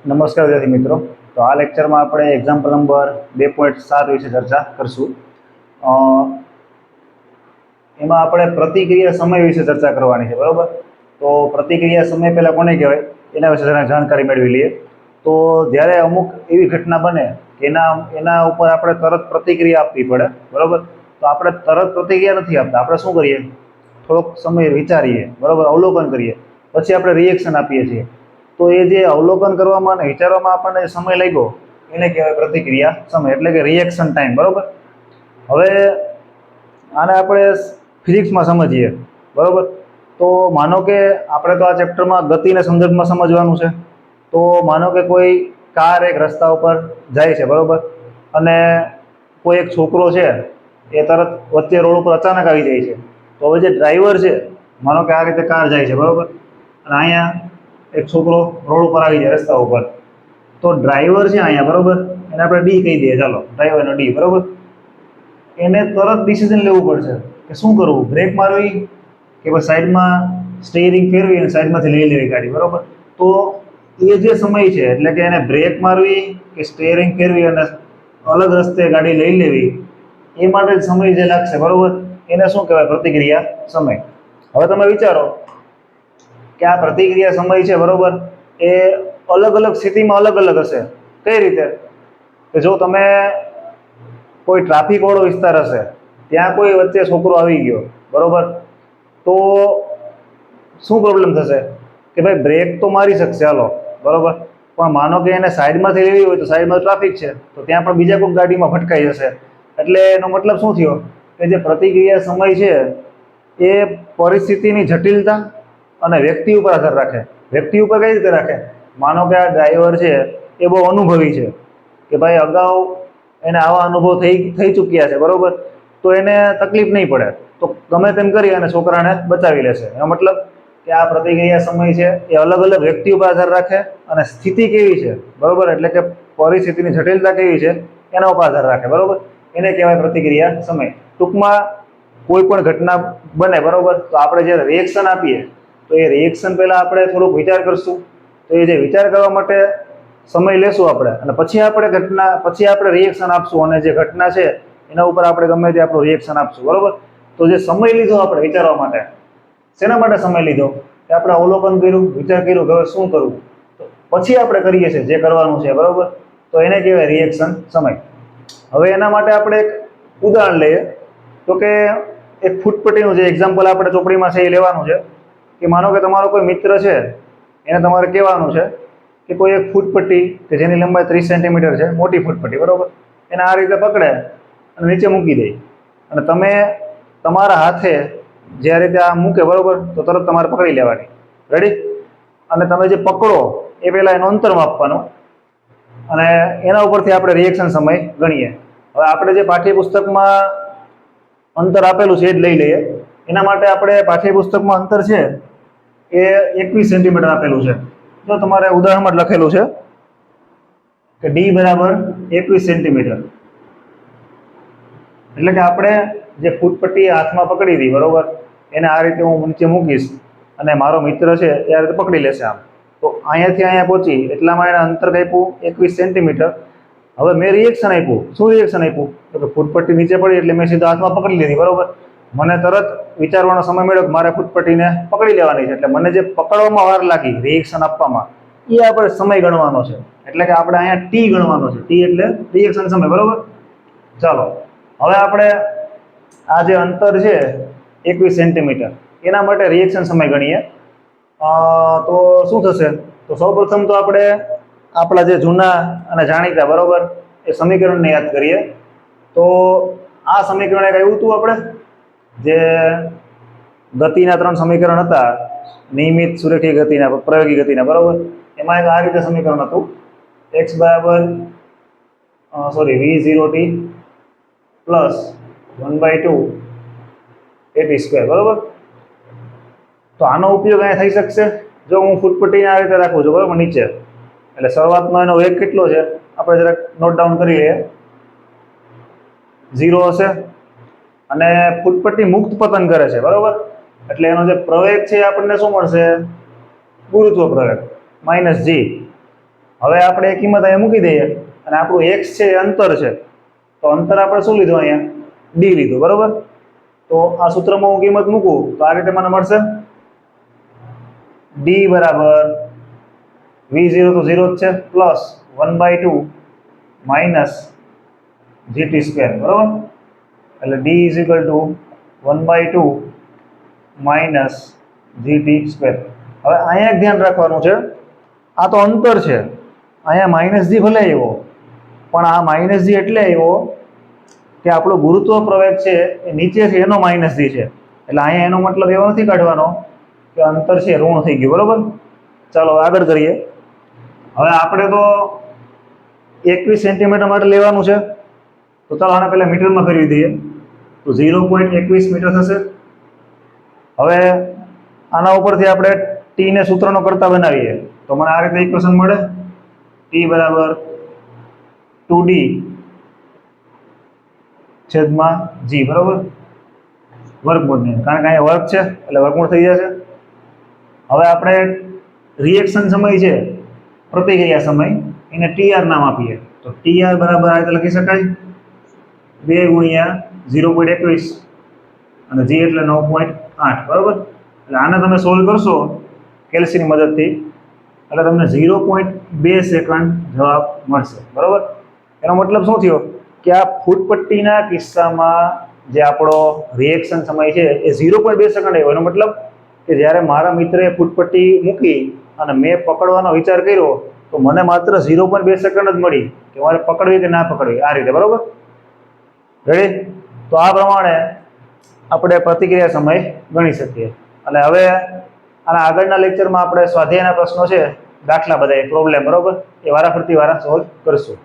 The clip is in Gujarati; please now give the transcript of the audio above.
નમસ્કાર વિદ્યાર્થી મિત્રો. તો આ લેક્ચરમાં આપણે એક્ઝામ્પલ નંબર 2.7 વિશે ચર્ચા કરશું. એમાં આપણે પ્રતિક્રિયા સમય વિશે ચર્ચા કરવાની છે, બરોબર? તો પ્રતિક્રિયા સમય પહેલા કોને કહેવાય એના વિશે જરા જાણકારી મેળવી લઈએ. તો જ્યારે અમુક એવી ઘટના બને કે એના ઉપર આપણે તરત પ્રતિક્રિયા આપવી પડે, બરોબર? તો આપણે તરત પ્રતિક્રિયા નથી આપતા. આપણે શું કરીએ? થોડોક સમય વિચારીએ, બરોબર? અવલોકન કરીએ, પછી આપણે રિએક્શન આપીએ છીએ. તો એ જે અવલોકન કરવામાં અને વિચારવામાં આપણને સમય લાગ્યો એને કહેવાય પ્રતિક્રિયા સમય, એટલે કે રિએક્શન ટાઈમ, બરોબર? હવે આને આપણે ફિઝિક્સમાં સમજીએ, બરોબર? તો માનો કે આપણે તો આ ચેપ્ટરમાં ગતિના સંદર્ભમાં સમજવાનું છે. તો માનો કે કોઈ કાર એક રસ્તા ઉપર જાય છે, બરોબર? અને કોઈ એક છોકરો છે એ તરત વચ્ચે રોડ ઉપર અચાનક આવી જાય છે. તો હવે જે ડ્રાઈવર છે, માનો કે આ રીતે કાર જાય છે, બરોબર? અને અહીંયા એક છોકરો રોડ ઉપર આવી જાય રસ્તા ઉપર. તો ડ્રાઈવર છે અહીંયા, બરોબર? એને આપણે ડી કહી દઈએ, ચાલો ડ્રાઈવરનો ડી, બરોબર? એને તરત ડિસિઝન લેવું પડશે કે શું કરવું, બ્રેક મારવી કે પછી સાઈડમાં સ્ટીયરિંગ ફેરવી અને સાઈડમાંથી લઈ લેવી ગાડી, બરોબર? તો એ જે સમય છે, એટલે કે એને બ્રેક મારવી કે સ્ટીયરિંગ ફેરવી અને અલગ રસ્તે ગાડી લઈ લેવી, એ માટે સમય જે લાગશે, બરોબર, એને શું કહેવાય? પ્રતિક્રિયા સમય. હવે તમે વિચારો કે આ પ્રતિક્રિયા સમય છે, બરોબર, એ અલગ અલગ સ્થિતિમાં અલગ અલગ હશે. કઈ રીતે? કે જો તમે કોઈ ટ્રાફિક વાળો વિસ્તાર હશે, ત્યાં કોઈ વચ્ચે છોકરો આવી ગયો, બરોબર, તો શું પ્રોબ્લેમ થશે કે ભાઈ બ્રેક તો મારી શકશે, હાલો, બરોબર, પણ માનો કે એને સાઈડમાંથી લેવી હોય તો સાઈડમાં ટ્રાફિક છે, તો ત્યાં પણ બીજા કોઈ ગાડીમાં ફટકાઈ જશે. એટલે એનો મતલબ શું થયો કે જે પ્રતિક્રિયા સમય છે એ પરિસ્થિતિની જટિલતા અને વ્યક્તિ ઉપર આધાર રાખે. વ્યક્તિ ઉપર કઈ રીતે રાખે? માનો કે આ ડ્રાઈવર છે એ બહુ અનુભવી છે, કે ભાઈ અગાઉ એને આવા અનુભવ થઈ ચૂક્યા છે, બરોબર? તો એને તકલીફ નહીં પડે, તો ગમે તેમ કરી અને છોકરાને બચાવી લેશે. એનો મતલબ કે આ પ્રતિક્રિયા સમય છે એ અલગ અલગ વ્યક્તિ ઉપર આધાર રાખે અને સ્થિતિ કેવી છે, બરોબર, એટલે કે પરિસ્થિતિની જટિલતા કેવી છે એના ઉપર આધાર રાખે, બરોબર? એને કહેવાય પ્રતિક્રિયા સમય. ટૂંકમાં કોઈ પણ ઘટના બને, બરોબર, તો આપણે જ્યારે રિએક્શન આપીએ તો એ રિએક્શન પહેલાં આપણે થોડોક વિચાર કરશું. તો એ જે વિચાર કરવા માટે સમય લેશું આપણે, અને પછી આપણે રિએક્શન આપશું, અને જે ઘટના છે એના ઉપર આપણે ગમે તે આપણું રિએક્શન આપશું, બરોબર? તો જે સમય લીધો આપણે વિચારવા માટે, શેના માટે સમય લીધો? કે આપણે અવલોકન કર્યું, વિચાર કર્યું કે હવે શું કરવું, પછી આપણે કરીએ છીએ જે કરવાનું છે, બરોબર? તો એને કહેવાય રિએક્શન સમય. હવે એના માટે આપણે એક ઉદાહરણ લઈએ. તો કે એક ફૂટપટ્ટીનું જે એક્ઝામ્પલ આપણે ચોપડીમાં છે એ લેવાનું છે. કે માનો કે તમારો કોઈ મિત્ર છે, એને તમારે કહેવાનું છે કે કોઈ એક ફૂટપટ્ટી કે જેની લંબાઈ 30 સેન્ટીમીટર છે, મોટી ફૂટપટ્ટી, બરોબર, એને આ રીતે પકડે અને નીચે મૂકી દે, અને તમે તમારા હાથે જે રીતે આ મૂકે, બરોબર, તો તરત તમારે પકડી લેવાની. રેડી? અને તમે જે પકડો એ પહેલાં એનું અંતર માપવાનું, અને એના ઉપરથી આપણે રિએક્શન સમય ગણીએ. હવે આપણે જે પાઠ્યપુસ્તકમાં અંતર આપેલું છે એ જ લઈ લઈએ. એના માટે આપણે પાઠ્યપુસ્તકમાં અંતર છે એ 21 સેન્ટીમીટર આપેલું છે. જો તમારે ઉદાહરણમાં જ લખેલું છે કે ડી બરાબર 21 સેન્ટીમીટર. એટલે કે આપણે જે ફૂટપટ્ટી હાથમાં પકડી હતી, બરોબર, એને આ રીતે હું નીચે મૂકીશ અને મારો મિત્ર છે એ આ રીતે પકડી લેશે આમ. તો અહીંયાથી અહીંયા પહોંચી એટલામાં એને અંતર કાપ્યું 21 સેન્ટીમીટર. હવે મેં રિએક્શન આપ્યું. શું રિએક્શન આપ્યું? તો કે ફૂટપટ્ટી નીચે પડી એટલે મેં સીધા હાથમાં પકડી લીધી, બરોબર. મને તરત વિચારવાનો સમય મળ્યો કે મારે ફૂટપટ્ટીને પકડી લેવાની છે. એટલે મને જે પકડવામાં વાર લાગી રિએક્શન આપવામાં, એ આપણે સમય ગણવાનો છે. એટલે કે આપણે અહીંયા ટી ગણવાનો છે. ટી એટલે રિએક્શન સમય, બરોબર. ચાલો, હવે આપણે આ જે અંતર છે 21 સેન્ટીમીટર, એના માટે રિએક્શન સમય ગણીએ. તો શું થશે? તો સૌપ્રથમ તો આપણે આપણા જે જૂના અને જાણીતા, બરોબર, એ સમીકરણને યાદ કરીએ. તો આ સમીકરણ એક આવ્યું હતું આપણે, જે ગતિના 3 સમીકરણ હતા, નિયમિત, સુરેખીય ગતિના, પ્રયોગી ગતિના, બરોબર. એમાં એક આ રીતે સમીકરણ હતું, x બરાબર v0t પ્લસ 1/2 at², બરોબર. તો આનો ઉપયોગ અહીંયા થઈ શકશે જો હું ફૂટપટ્ટીને આ રીતે રાખું છું, બરોબર, નીચે. એટલે શરૂઆતમાં એનો વેગ કેટલો છે આપણે જરાક નોટ ડાઉન કરી લઈએ. 0 હશે, અને ફૂટપટ્ટી મુક્ત પતન કરે છે, બરોબર. એટલે એનો જે પ્રવેગ છે આપણને શું મળશે? ગુરુત્વ પ્રવેગ -g. હવે આપણે એ કિંમત અહીંયા મૂકી દઈએ અને આપણું x છે એ અંતર છે, તો અંતર આપણે શું લીધું અહીંયા? d લીધું, બરોબર? તો આ સૂત્રમાં હું કિંમત મૂકું તો આ રીતે મને મળશે d બરાબર v0 તો 0 જ છે પ્લસ 1/2 માઇનસ gt સ્ક્વેર, બરોબર? એટલે d is equal to 1/2 minus gt square. હવે અહીંયા એક ધ્યાન રાખવાનું છે, આ તો અંતર છે, અહીંયા માઇનસ જી ભલે આવ્યો પણ આ માઇનસ જી એટલે આવ્યો કે આપણો ગુરુત્વ પ્રવેગ છે એ નીચે છે એનો માઇનસ જી છે, એટલે અહીંયા એનો મતલબ એવો નથી કાઢવાનો કે અંતર છે ઋણ થઈ ગયું, બરોબર? ચાલો આગળ કરીએ. હવે આપણે તો 21 સેન્ટીમીટર માટે લેવાનું છે, તો ચાલો આને પહેલા મીટરમાં ફેરવી દઈએ તો 0.21 મીટર થશે. હવે આના ઉપરથી આપણે ટી ને સૂત્રનો કરતા બનાવીએ તો મને આ રીતે ઇક્વેશન મળે, ટી બરાબર 2d છેદમાં g, બરોબર? વર્ગમૂળની, કારણ કે અહીંયા વર્ગ છે એટલે વર્ગમૂળ થઈ જશે. હવે આપણે રિએક્શન સમય છે, પ્રતિક્રિયા સમય, એને TR નામ આપીએ તો TR બરાબર આ રીતે લખી શકાય 2 ગુણ્યા 0.21 અને g એટલે 9.8, બરોબર? એટલે આને તમે સોલ્વ કરશો કેલ્સીની મદદથી એટલે તમને 0.2 સેકન્ડ જવાબ મળશે, બરોબર? એનો મતલબ શું થયો કે આ ફૂટપટ્ટીના કિસ્સામાં જે આપણો રિએક્શન સમય છે એ 0.2 સેકન્ડ આવ્યો. એનો મતલબ કે જ્યારે મારા મિત્રએ ફૂટપટ્ટી મૂકી અને મેં પકડવાનો વિચાર કર્યો તો મને માત્ર 0.2 સેકન્ડ જ મળી કે મારે પકડવી કે ના પકડવી, આ રીતે, બરોબર? રેડી? તો આ પ્રમાણે આપણે પ્રતિક્રિયા સમય ગણી શકીએ. અને હવે આના આગળના લેક્ચરમાં આપણે સ્વાધ્યાયના પ્રશ્નો છે, દાખલા બધા પ્રોબ્લેમ, બરોબર? એ વારાફરતી સોલ્વ કરશું.